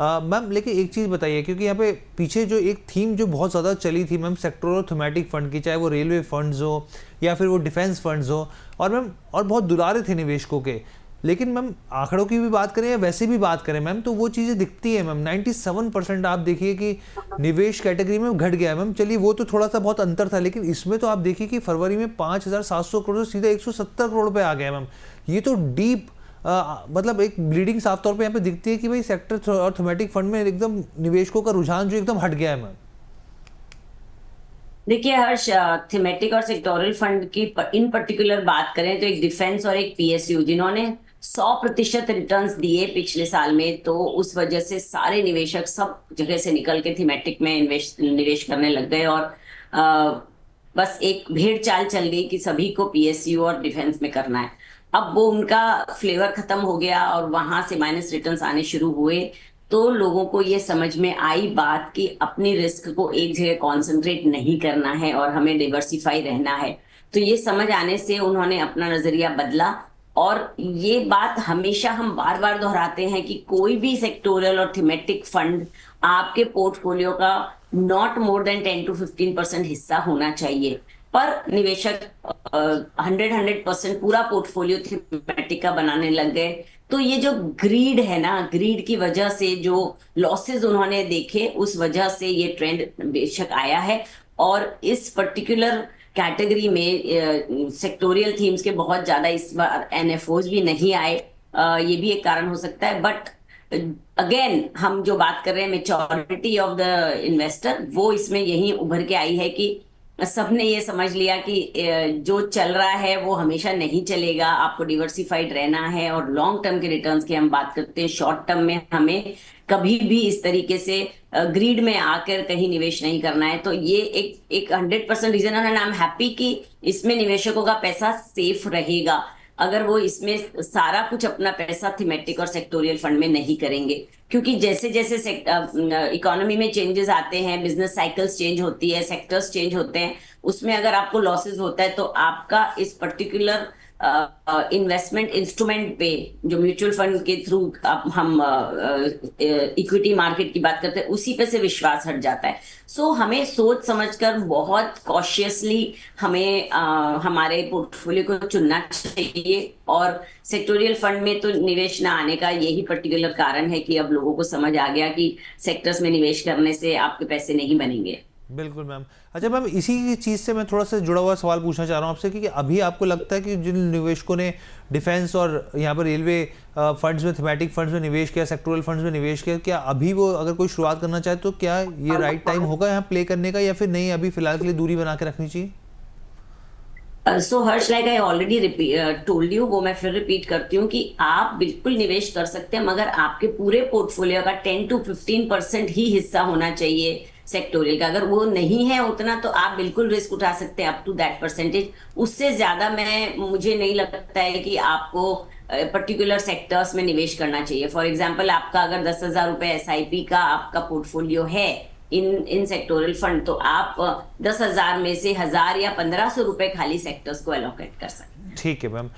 Ma'am लेकिन एक चीज़ बताइए, क्योंकि यहाँ पे पीछे जो एक थीम जो बहुत ज़्यादा चली थी मैम सेक्टोरल थीमेटिक फंड की, चाहे वो रेलवे फंड्स हो या फिर वो डिफेंस फंड्स हो, और मैम और बहुत दुलारे थे निवेशकों के। लेकिन मैम आंकड़ों की भी बात करें या वैसे भी बात करें मैम, तो वो चीज़ें दिखती है मैम। 97% आप देखिए कि निवेश कैटेगरी में घट गया है मैम। चलिए वो तो थोड़ा सा बहुत अंतर था, लेकिन इसमें तो आप देखिए कि फरवरी में 5,700 करोड़ से सीधा 170 करोड़ पे आ गया मैम। ये तो डीप मतलब एक ब्लीडिंग साफ तौर पे यहाँ पे दिखती है कि भाई सेक्टर और थीमेटिक फंड में एकदम निवेशकों का रुझान जो एकदम हट गया है मैम। देखिए हर्ष, थीमेटिक और सेक्टोरल फंड की इन पर्टिकुलर बात करें तो एक डिफेंस और एक पीएसयू जिन्होंने 100% रिटर्न्स दिए पिछले साल में, तो उस वजह से सारे निवेशक सब जगह से निकल के थीमेटिक में निवेश करने लग गए। और बस एक भेड़ चाल चल गई कि सभी को पीएसयू और डिफेंस में करना है। अब वो उनका फ्लेवर खत्म हो गया और वहां से माइनस रिटर्न्स आने शुरू हुए। तो लोगों को ये समझ में आई बात कि अपनी रिस्क को एक जगह कॉन्सेंट्रेट नहीं करना है और हमें डिवर्सिफाई रहना है। तो ये समझ आने से उन्होंने अपना नजरिया बदला। और ये बात हमेशा हम बार बार दोहराते हैं कि कोई भी सेक्टोरल और थीमेटिक फंड आपके पोर्टफोलियो का नॉट मोर देन 10 to 15% हिस्सा होना चाहिए। पर निवेशक 100% पूरा पोर्टफोलियो थीमेटिक का बनाने लग गए। तो ये जो ग्रीड है ना, ग्रीड की वजह से जो लॉसेस उन्होंने देखे, उस वजह से ये ट्रेंड बेशक आया है। और इस पर्टिकुलर कैटेगरी में सेक्टोरियल थीम्स के बहुत ज्यादा इस बार एनएफओज भी नहीं आए। ये भी एक कारण हो सकता है। बट अगेन हम जो बात कर रहे हैं मेच्योरिटी ऑफ द इन्वेस्टर, वो इसमें यही उभर के आई है कि सबने ये समझ लिया कि जो चल रहा है वो हमेशा नहीं चलेगा, आपको डिवर्सिफाइड रहना है। और लॉन्ग टर्म के रिटर्न्स की हम बात करते हैं, शॉर्ट टर्म में हमें कभी भी इस तरीके से ग्रीड में आकर कहीं निवेश नहीं करना है। तो ये एक 100% रीजन है, एंड आई एम हैप्पी कि इसमें निवेशकों का पैसा सेफ रहेगा अगर वो इसमें सारा कुछ अपना पैसा थीमेटिक और सेक्टोरियल फंड में नहीं करेंगे। क्योंकि जैसे जैसे इकोनॉमी में चेंजेस आते हैं, बिजनेस साइकिल्स चेंज होती है, सेक्टर्स चेंज होते हैं, उसमें अगर आपको लॉसेस होता है तो आपका इस पर्टिकुलर इन्वेस्टमेंट इंस्ट्रूमेंट पे, जो म्यूचुअल फंड के थ्रू हम इक्विटी मार्केट की बात करते हैं, उसी पे से विश्वास हट जाता है। सो हमें सोच समझकर बहुत कॉशियसली हमें हमारे पोर्टफोलियो को चुनना चाहिए। और सेक्टोरियल फंड में तो निवेश ना आने का यही पर्टिकुलर कारण है कि अब लोगों को समझ आ गया कि सेक्टर्स में निवेश करने से आपके पैसे नहीं बनेंगे। बिल्कुल मैम। अच्छा मैम, इसी चीज़ से मैं थोड़ा सा जुड़ा हुआ सवाल पूछना चाह रहा हूँ आपसे कि अभी आपको लगता है कि जिन निवेशकों ने डिफेंस और यहाँ पर रेलवे फंड्स में, थीमेटिक फंड्स में निवेश किया, सेक्टोरल फंड्स में निवेश किया, क्या अभी वो अगर कोई शुरुआत करना चाहे तो क्या ये राइट टाइम होगा यहाँ प्ले करने का, या फिर नहीं अभी फिलहाल के लिए दूरी बना के रखनी चाहिए? So Harsh, like I already told you, वो मैं फिर रिपीट करती हूँ कि आप बिल्कुल निवेश कर सकते हैं, मगर आपके पूरे पोर्टफोलियो का 10 to 15% ही हिस्सा होना चाहिए सेक्टोरियल का। अगर वो नहीं है उतना तो आप बिल्कुल रिस्क उठा सकते हैं अप टू दैट परसेंटेज। उससे ज्यादा मुझे नहीं लगता है कि आपको पर्टिकुलर सेक्टर्स में निवेश करना चाहिए। फॉर एग्जाम्पल, आपका अगर 10,000 रुपए एसआईपी का आपका पोर्टफोलियो है इन सेक्टोरल फंड, तो आप 10,000 में से 1,000 या 1,500 रुपए खाली सेक्टर्स को एलोकेट कर सकते हैं। ठीक है मैम।